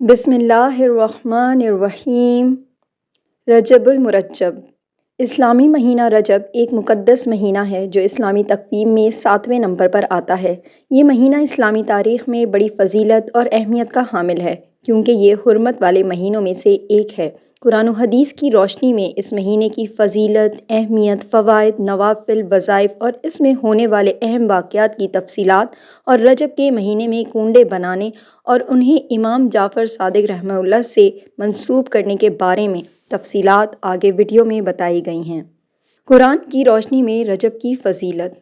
بسم اللہ الرحمن الرحیم۔ رجب المرجب اسلامی مہینہ رجب ایک مقدس مہینہ ہے جو اسلامی تقویم میں 7ویں نمبر پر آتا ہے۔ یہ مہینہ اسلامی تاریخ میں بڑی فضیلت اور اہمیت کا حامل ہے کیونکہ یہ حرمت والے مہینوں میں سے ایک ہے۔ قرآن و حدیث کی روشنی میں اس مہینے کی فضیلت، اہمیت، فوائد، نوافل، وظائف اور اس میں ہونے والے اہم واقعات کی تفصیلات اور رجب کے مہینے میں کنڈے بنانے اور انہیں امام جعفر صادق رحمہ اللہ سے منسوب کرنے کے بارے میں تفصیلات آگے ویڈیو میں بتائی گئی ہیں۔ قرآن کی روشنی میں رجب کی فضیلت۔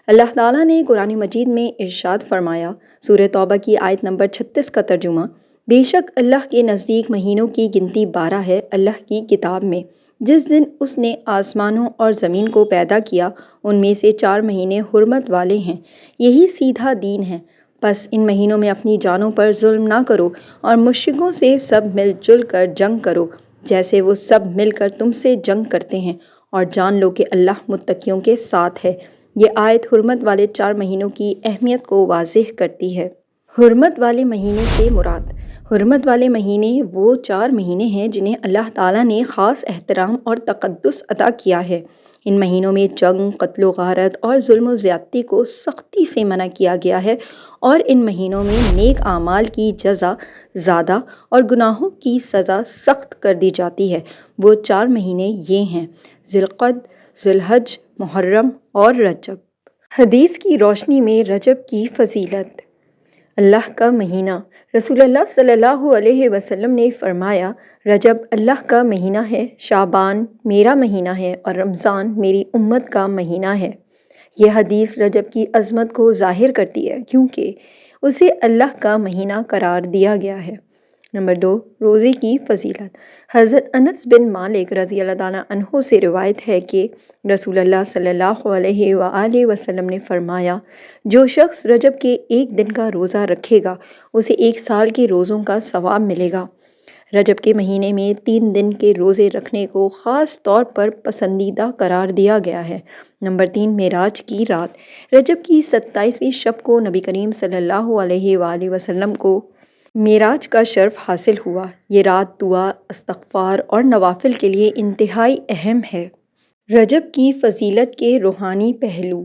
اللہ تعالیٰ نے قرآن مجید میں ارشاد فرمایا، سورہ توبہ کی آیت نمبر 36 کا ترجمہ، بے شک اللہ کے نزدیک مہینوں کی گنتی 12 ہے اللہ کی کتاب میں۔ جس دن اس نے آسمانوں اور زمین کو پیدا کیا ان میں سے 4 مہینے حرمت والے ہیں، یہی سیدھا دین ہے۔ بس ان مہینوں میں اپنی جانوں پر ظلم نہ کرو اور مشرکوں سے سب مل جل کر جنگ کرو جیسے وہ سب مل کر تم سے جنگ کرتے ہیں، اور جان لو کہ اللہ متقیوں کے ساتھ ہے۔ یہ آیت حرمت والے 4 مہینوں کی اہمیت کو واضح کرتی ہے۔ حرمت والے مہینے سے مراد، حرمت والے مہینے وہ 4 مہینے ہیں جنہیں اللہ تعالیٰ نے خاص احترام اور تقدس عطا کیا ہے۔ ان مہینوں میں جنگ، قتل و غارت اور ظلم و زیادتی کو سختی سے منع کیا گیا ہے، اور ان مہینوں میں نیک اعمال کی جزا زیادہ اور گناہوں کی سزا سخت کر دی جاتی ہے۔ وہ 4 مہینے یہ ہیں: ذی القعدہ، ذی الحج، محرم اور رجب۔ حدیث کی روشنی میں رجب کی فضیلت۔ اللہ کا مہینہ، رسول اللہ صلی اللہ علیہ وسلم نے فرمایا، رجب اللہ کا مہینہ ہے، شعبان میرا مہینہ ہے اور رمضان میری امت کا مہینہ ہے۔ یہ حدیث رجب کی عظمت کو ظاہر کرتی ہے کیونکہ اسے اللہ کا مہینہ قرار دیا گیا ہے۔ نمبر 2، روزے کی فضیلت۔ حضرت انس بن مالک رضی اللہ تعالیٰ عنہ سے روایت ہے کہ رسول اللہ صلی اللہ علیہ وآلہ وسلم نے فرمایا، جو شخص رجب کے ایک دن کا روزہ رکھے گا اسے 1 سال کے روزوں کا ثواب ملے گا۔ رجب کے مہینے میں 3 دن کے روزے رکھنے کو خاص طور پر پسندیدہ قرار دیا گیا ہے۔ نمبر 3، معراج کی رات۔ رجب کی 27ویں شب کو نبی کریم صلی اللہ علیہ وآلہ وسلم کو معراج کا شرف حاصل ہوا۔ یہ رات دعا، استغفار اور نوافل کے لیے انتہائی اہم ہے۔ رجب کی فضیلت کے روحانی پہلو۔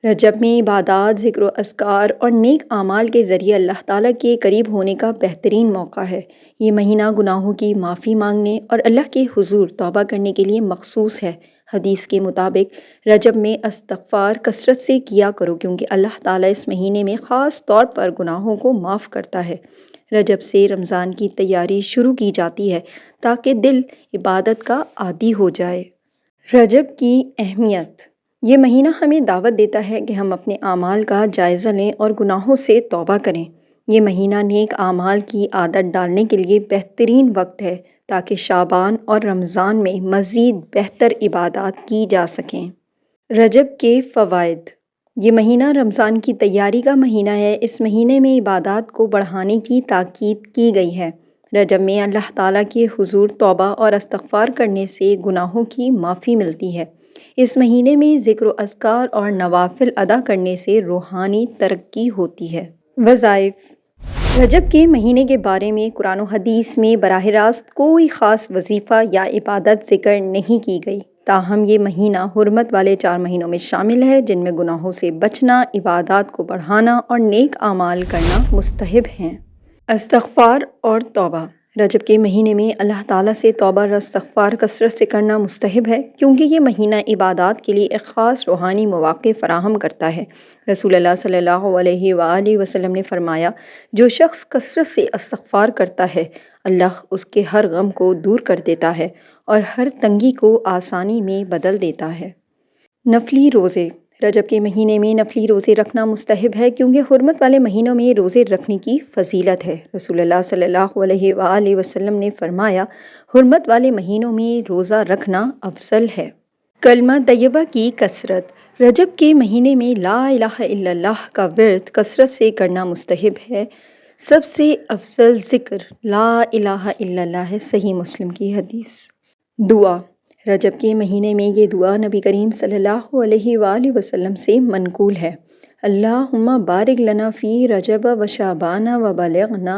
رجب میں عبادات، ذکر و اذکار اور نیک اعمال کے ذریعے اللہ تعالیٰ کے قریب ہونے کا بہترین موقع ہے۔ یہ مہینہ گناہوں کی معافی مانگنے اور اللہ کے حضور توبہ کرنے کے لیے مخصوص ہے۔ حدیث کے مطابق رجب میں استغفار کثرت سے کیا کرو کیونکہ اللہ تعالیٰ اس مہینے میں خاص طور پر گناہوں کو معاف کرتا ہے۔ رجب سے رمضان کی تیاری شروع کی جاتی ہے تاکہ دل عبادت کا عادی ہو جائے۔ رجب کی اہمیت۔ یہ مہینہ ہمیں دعوت دیتا ہے کہ ہم اپنے اعمال کا جائزہ لیں اور گناہوں سے توبہ کریں۔ یہ مہینہ نیک اعمال کی عادت ڈالنے کے لیے بہترین وقت ہے تاکہ شعبان اور رمضان میں مزید بہتر عبادات کی جا سکیں۔ رجب کے فوائد۔ یہ مہینہ رمضان کی تیاری کا مہینہ ہے۔ اس مہینے میں عبادات کو بڑھانے کی تاکید کی گئی ہے۔ رجب میں اللہ تعالیٰ کے حضور توبہ اور استغفار کرنے سے گناہوں کی معافی ملتی ہے۔ اس مہینے میں ذکر و اذکار اور نوافل ادا کرنے سے روحانی ترقی ہوتی ہے۔ وظائف۔ رجب کے مہینے کے بارے میں قرآن و حدیث میں براہ راست کوئی خاص وظیفہ یا عبادت ذکر نہیں کی گئی، تاہم یہ مہینہ حرمت والے 4 مہینوں میں شامل ہے جن میں گناہوں سے بچنا، عبادات کو بڑھانا اور نیک اعمال کرنا مستحب ہیں۔ استغفار اور توبہ۔ رجب کے مہینے میں اللہ تعالیٰ سے توبہ اور استغفار کثرت سے کرنا مستحب ہے کیونکہ یہ مہینہ عبادات کے لیے ایک خاص روحانی مواقع فراہم کرتا ہے۔ رسول اللہ صلی اللہ علیہ وآلہ وسلم نے فرمایا، جو شخص کثرت سے استغفار کرتا ہے اللہ اس کے ہر غم کو دور کر دیتا ہے اور ہر تنگی کو آسانی میں بدل دیتا ہے۔ نفلی روزے۔ رجب کے مہینے میں نفلی روزے رکھنا مستحب ہے کیونکہ حرمت والے مہینوں میں روزے رکھنے کی فضیلت ہے۔ رسول اللہ صلی اللہ علیہ وآلہ وسلم نے فرمایا، حرمت والے مہینوں میں روزہ رکھنا افضل ہے۔ کلمہ طیبہ کی کثرت۔ رجب کے مہینے میں لا الہ الا اللہ کا ورد کثرت سے کرنا مستحب ہے۔ سب سے افضل ذکر لا الہ الا اللہ ہے، صحیح مسلم کی حدیث۔ دعا۔ رجب کے مہینے میں یہ دعا نبی کریم صلی اللہ علیہ وآلہ وسلم سے منقول ہے، اللہم بارک لنا فی رجب و شعبان و بلغنا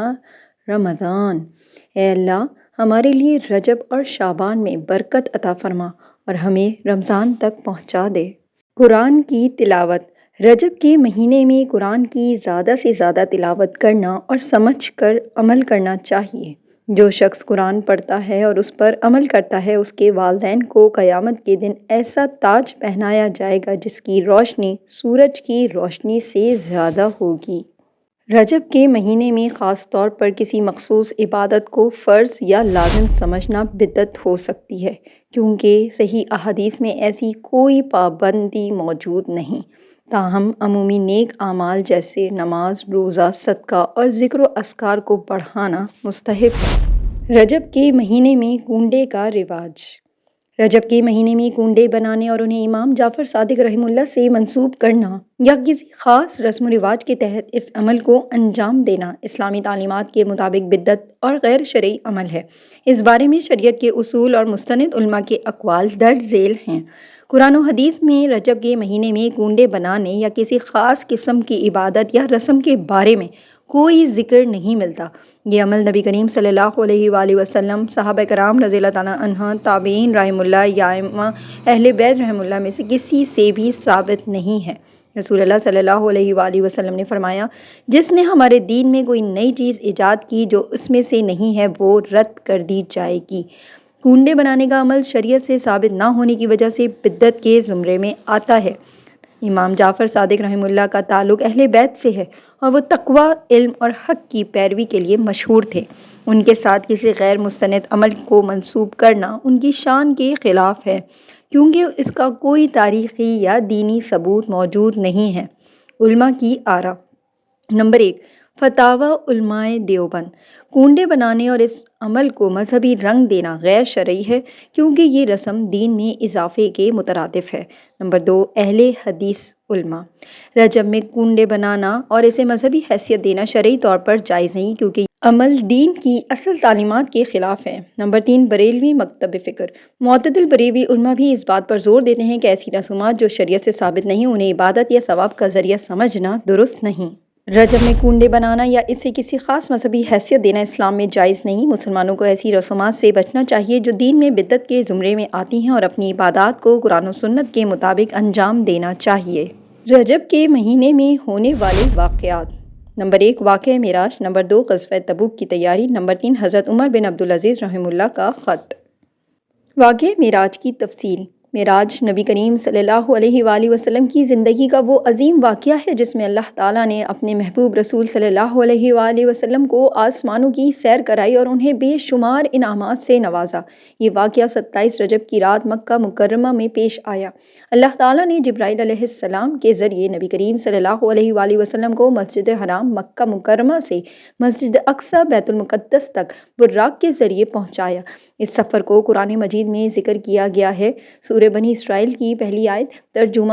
رمضان۔ اے اللہ، ہمارے لیے رجب اور شعبان میں برکت عطا فرما اور ہمیں رمضان تک پہنچا دے۔ قرآن کی تلاوت۔ رجب کے مہینے میں قرآن کی زیادہ سے زیادہ تلاوت کرنا اور سمجھ کر عمل کرنا چاہیے۔ جو شخص قرآن پڑھتا ہے اور اس پر عمل کرتا ہے، اس کے والدین کو قیامت کے دن ایسا تاج پہنایا جائے گا جس کی روشنی سورج کی روشنی سے زیادہ ہوگی۔ رجب کے مہینے میں خاص طور پر کسی مخصوص عبادت کو فرض یا لازم سمجھنا بدعت ہو سکتی ہے، کیونکہ صحیح احادیث میں ایسی کوئی پابندی موجود نہیں۔ تاہم عمومی نیک اعمال جیسے نماز، روزہ، صدقہ اور ذکر و اذکار کو بڑھانا مستحب ہے۔ رجب کے مہینے میں کنڈے کا رواج۔ رجب کے مہینے میں کنڈے بنانے اور انہیں امام جعفر صادق رحمہ اللہ سے منسوب کرنا یا کسی خاص رسم و رواج کے تحت اس عمل کو انجام دینا اسلامی تعلیمات کے مطابق بدعت اور غیر شرعی عمل ہے۔ اس بارے میں شریعت کے اصول اور مستند علماء کے اقوال درج ذیل ہیں۔ قرآن و حدیث میں رجب کے مہینے میں کنڈے بنانے یا کسی خاص قسم کی عبادت یا رسم کے بارے میں کوئی ذکر نہیں ملتا۔ یہ عمل نبی کریم صلی اللہ علیہ وآلہ وسلم، صحابہ کرام رضی اللہ تعالیٰ عنہ، تابعین رحمہ اللہ یا ائمہ اہل بیت رحمہ اللہ میں سے کسی سے بھی ثابت نہیں ہے۔ رسول اللہ صلی اللہ علیہ وآلہ وسلم نے فرمایا، جس نے ہمارے دین میں کوئی نئی چیز ایجاد کی جو اس میں سے نہیں ہے، وہ رد کر دی جائے گی۔ کنڈے بنانے کا عمل شریعت سے ثابت نہ ہونے کی وجہ سے بدعت کے زمرے میں آتا ہے۔ امام جعفر صادق رحمہ اللہ کا تعلق اہل بیت سے ہے اور وہ تقویٰ، علم اور حق کی پیروی کے لیے مشہور تھے۔ ان کے ساتھ کسی غیر مستند عمل کو منسوب کرنا ان کی شان کے خلاف ہے، کیونکہ اس کا کوئی تاریخی یا دینی ثبوت موجود نہیں ہے۔ علماء کی آراء۔ نمبر 1، فتاوی علماء دیوبند۔ کنڈے بنانے اور اس عمل کو مذہبی رنگ دینا غیر شرعی ہے، کیونکہ یہ رسم دین میں اضافے کے مترادف ہے۔ نمبر 2، اہل حدیث علماء۔ رجب میں کنڈے بنانا اور اسے مذہبی حیثیت دینا شرعی طور پر جائز نہیں، کیونکہ یہ عمل دین کی اصل تعلیمات کے خلاف ہے۔ نمبر 3، بریلوی مکتب فکر۔ معتدل بریلوی علماء بھی اس بات پر زور دیتے ہیں کہ ایسی رسومات جو شریعت سے ثابت نہیں، انہیں عبادت یا ثواب کا ذریعہ سمجھنا درست نہیں۔ رجب میں کنڈے بنانا یا اسے کسی خاص مذہبی حیثیت دینا اسلام میں جائز نہیں۔ مسلمانوں کو ایسی رسومات سے بچنا چاہیے جو دین میں بدعت کے زمرے میں آتی ہیں اور اپنی عبادات کو قرآن و سنت کے مطابق انجام دینا چاہیے۔ رجب کے مہینے میں ہونے والے واقعات۔ نمبر 1، واقعہ معراج۔ نمبر 2، غزوہ تبوک کی تیاری۔ نمبر 3، حضرت عمر بن عبدالعزیز رحمہ اللہ کا خط۔ واقعہ معراج کی تفصیل۔ معراج نبی کریم صلی اللہ علیہ وآلہ وسلم کی زندگی کا وہ عظیم واقعہ ہے جس میں اللہ تعالیٰ نے اپنے محبوب رسول صلی اللہ علیہ وآلہ وسلم کو آسمانوں کی سیر کرائی اور انہیں بے شمار انعامات سے نوازا۔ یہ واقعہ 27 رجب کی رات مکہ مکرمہ میں پیش آیا۔ اللہ تعالیٰ نے جبرائیل علیہ السلام کے ذریعے نبی کریم صلی اللہ علیہ وآلہ وسلم کو مسجد حرام مکہ مکرمہ سے مسجد اقصی بیت المقدس تک براق کے ذریعے پہنچایا۔ اس سفر کو قرآن مجید میں ذکر کیا گیا ہے۔ سورہ بنی اسرائیل کی پہلی آیت۔ ترجمہ: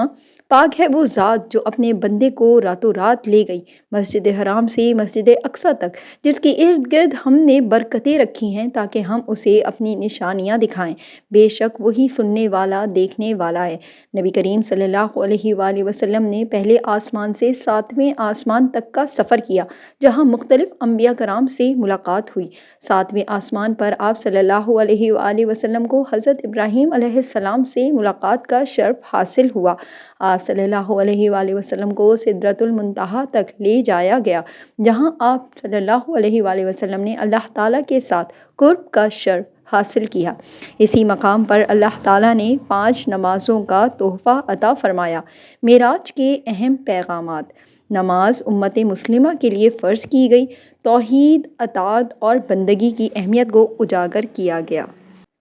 پاک ہے وہ ذات جو اپنے بندے کو راتوں رات لے گئی مسجد حرام سے مسجد اقصی تک، جس کے ارد گرد ہم نے برکتیں رکھی ہیں تاکہ ہم اسے اپنی نشانیاں دکھائیں۔ بے شک وہی سننے والا دیکھنے والا ہے۔ نبی کریم صلی اللہ علیہ وآلہ وسلم نے پہلے آسمان سے 7ویں آسمان تک کا سفر کیا، جہاں مختلف انبیاء کرام سے ملاقات ہوئی۔ 7ویں آسمان پر آپ صلی اللہ علیہ وآلہ وسلم کو حضرت ابراہیم علیہ السلام سے ملاقات کا شرف حاصل ہوا۔ آپ صلی اللہ علیہ وآلہ وسلم کو سدرۃ المنتہا تک لے جایا گیا، جہاں آپ صلی اللہ علیہ وآلہ وسلم نے اللہ تعالیٰ کے ساتھ قرب کا شرف حاصل کیا۔ اسی مقام پر اللہ تعالیٰ نے 5 نمازوں کا تحفہ عطا فرمایا۔ معراج کے اہم پیغامات۔ نماز امت مسلمہ کے لیے فرض کی گئی۔ توحید، اطاعت اور بندگی کی اہمیت کو اجاگر کیا گیا۔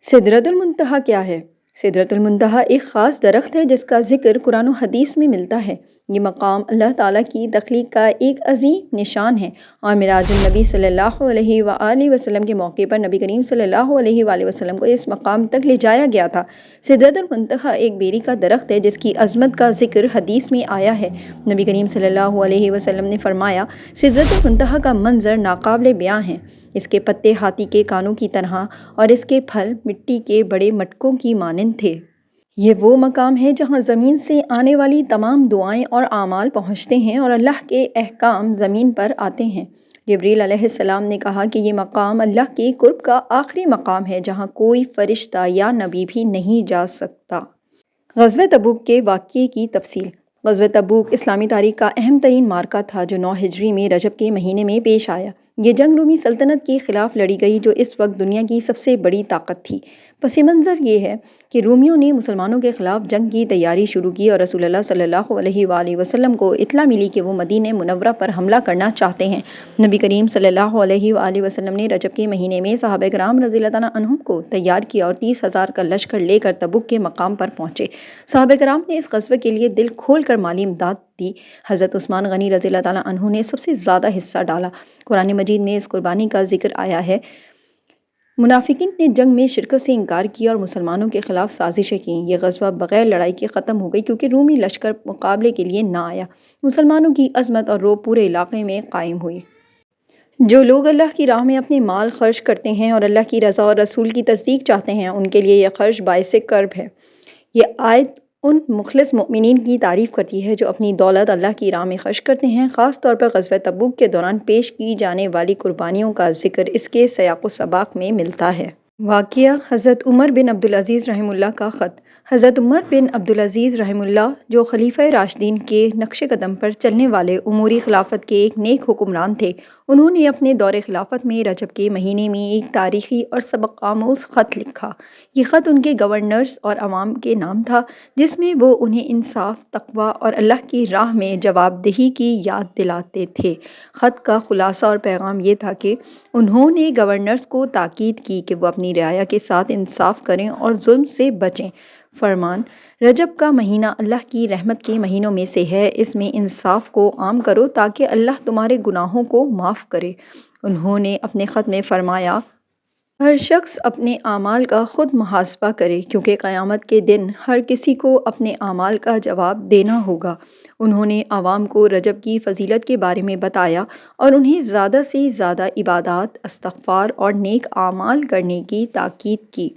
سدرۃ المنتہا کیا ہے؟ سدرۃ المنتہا ایک خاص درخت ہے جس کا ذکر قرآن و حدیث میں ملتا ہے۔ یہ مقام اللہ تعالیٰ کی تخلیق کا ایک عظیم نشان ہے اور معراج النبی صلی اللہ علیہ وآلہ وسلم کے موقع پر نبی کریم صلی اللہ علیہ وآلہ وسلم کو اس مقام تک لے جایا گیا تھا۔ سدرۃ المنتہا ایک بیری کا درخت ہے جس کی عظمت کا ذکر حدیث میں آیا ہے۔ نبی کریم صلی اللہ علیہ وسلم نے فرمایا، سدرۃ المنتہا کا منظر ناقابل بیاں ہے۔ اس کے پتے ہاتھی کے کانوں کی طرح اور اس کے پھل مٹی کے بڑے مٹکوں کی مانند تھے۔ یہ وہ مقام ہے جہاں زمین سے آنے والی تمام دعائیں اور اعمال پہنچتے ہیں اور اللہ کے احکام زمین پر آتے ہیں۔ جبریل علیہ السلام نے کہا کہ یہ مقام اللہ کے قرب کا آخری مقام ہے جہاں کوئی فرشتہ یا نبی بھی نہیں جا سکتا۔ غزوہ تبوک کے واقعے کی تفصیل۔ غزوہ تبوک اسلامی تاریخ کا اہم ترین معرکہ تھا جو 9 ہجری میں رجب کے مہینے میں پیش آیا۔ یہ جنگ رومی سلطنت کے خلاف لڑی گئی جو اس وقت دنیا کی سب سے بڑی طاقت تھی۔ پس منظر یہ ہے کہ رومیوں نے مسلمانوں کے خلاف جنگ کی تیاری شروع کی اور رسول اللہ صلی اللہ علیہ وآلہ وسلم کو اطلاع ملی کہ وہ مدینہ منورہ پر حملہ کرنا چاہتے ہیں۔ نبی کریم صلی اللہ علیہ وآلہ وسلم نے رجب کے مہینے میں صحابہ کرام رضی اللہ تعالیٰ عنہم کو تیار کیا اور 30,000 کا لشکر لے کر تبوک کے مقام پر پہنچے۔ صحابہ کرام نے اس غزوے کے لیے دل کھول کر مالی امداد دی۔ حضرت عثمان غنی رضی اللہ تعالیٰ عنہ نے سب سے زیادہ حصہ ڈالا۔ قرآن مجید میں اس قربانی کا ذکر آیا ہے۔ منافقین نے جنگ میں شرکت سے انکار کیا اور مسلمانوں کے خلاف سازشیں کیں۔ یہ غزوہ بغیر لڑائی کے ختم ہو گئی کیونکہ رومی لشکر مقابلے کے لیے نہ آیا۔ مسلمانوں کی عظمت اور رعب پورے علاقے میں قائم ہوئی۔ جو لوگ اللہ کی راہ میں اپنے مال خرچ کرتے ہیں اور اللہ کی رضا اور رسول کی تصدیق چاہتے ہیں ان کے لیے یہ خرچ باعث کرب ہے۔ یہ آیت ان مخلص مومنین کی تعریف کرتی ہے جو اپنی دولت اللہ کی راہ میں خرچ کرتے ہیں۔ خاص طور پر غزوہ تبوک کے دوران پیش کی جانے والی قربانیوں کا ذکر اس کے سیاق و سباق میں ملتا ہے۔ واقعہ حضرت عمر بن عبدالعزیز رحمہ اللہ کا خط۔ حضرت عمر بن عبدالعزیز رحمہ اللہ جو خلیفہ راشدین کے نقش قدم پر چلنے والے اموری خلافت کے ایک نیک حکمران تھے، انہوں نے اپنے دور خلافت میں رجب کے مہینے میں ایک تاریخی اور سبق آموز خط لکھا۔ یہ خط ان کے گورنرز اور عوام کے نام تھا جس میں وہ انہیں انصاف، تقوی اور اللہ کی راہ میں جواب دہی کی یاد دلاتے تھے۔ خط کا خلاصہ اور پیغام یہ تھا کہ انہوں نے گورنرز کو تاکید کی کہ وہ اپنی رعایا کے ساتھ انصاف کریں اور ظلم سے بچیں۔ فرمان: رجب کا مہینہ اللہ کی رحمت کے مہینوں میں سے ہے، اس میں انصاف کو عام کرو تاکہ اللہ تمہارے گناہوں کو معاف کرے۔ انہوں نے اپنے خط میں فرمایا، ہر شخص اپنے اعمال کا خود محاسبہ کرے کیونکہ قیامت کے دن ہر کسی کو اپنے اعمال کا جواب دینا ہوگا۔ انہوں نے عوام کو رجب کی فضیلت کے بارے میں بتایا اور انہیں زیادہ سے زیادہ عبادات، استغفار اور نیک اعمال کرنے کی تاکید کی۔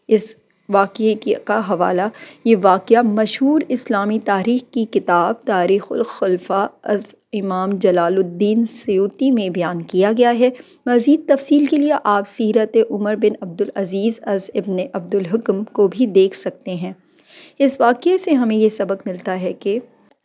اس واقعے کا حوالہ یہ واقعہ مشہور اسلامی تاریخ کی کتاب تاریخ الخلفاء از امام جلال الدین سیوطی میں بیان کیا گیا ہے۔ مزید تفصیل کے لیے آپ سیرت عمر بن عبدالعزیز از ابن عبدالحکم کو بھی دیکھ سکتے ہیں۔ اس واقعے سے ہمیں یہ سبق ملتا ہے کہ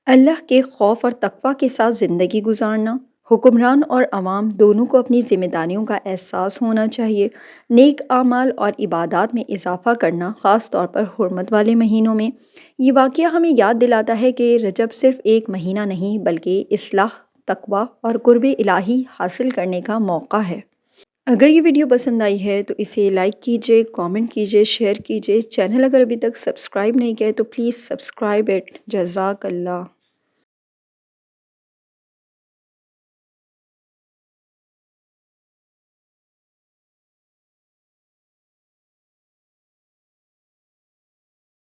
اللہ کے خوف اور تقوی کے ساتھ زندگی گزارنا، حکمران اور عوام دونوں کو اپنی ذمہ داریوں کا احساس ہونا چاہیے۔ نیک اعمال اور عبادات میں اضافہ کرنا، خاص طور پر حرمت والے مہینوں میں۔ یہ واقعہ ہمیں یاد دلاتا ہے کہ رجب صرف ایک مہینہ نہیں بلکہ اصلاح، تقوی اور قرب الہی حاصل کرنے کا موقع ہے۔ اگر یہ ویڈیو پسند آئی ہے تو اسے لائک کیجیے، کامنٹ کیجیے، شیئر کیجیے۔ چینل اگر ابھی تک سبسکرائب نہیں کیا ہے تو پلیز سبسکرائب اٹ۔ جزاک اللہ۔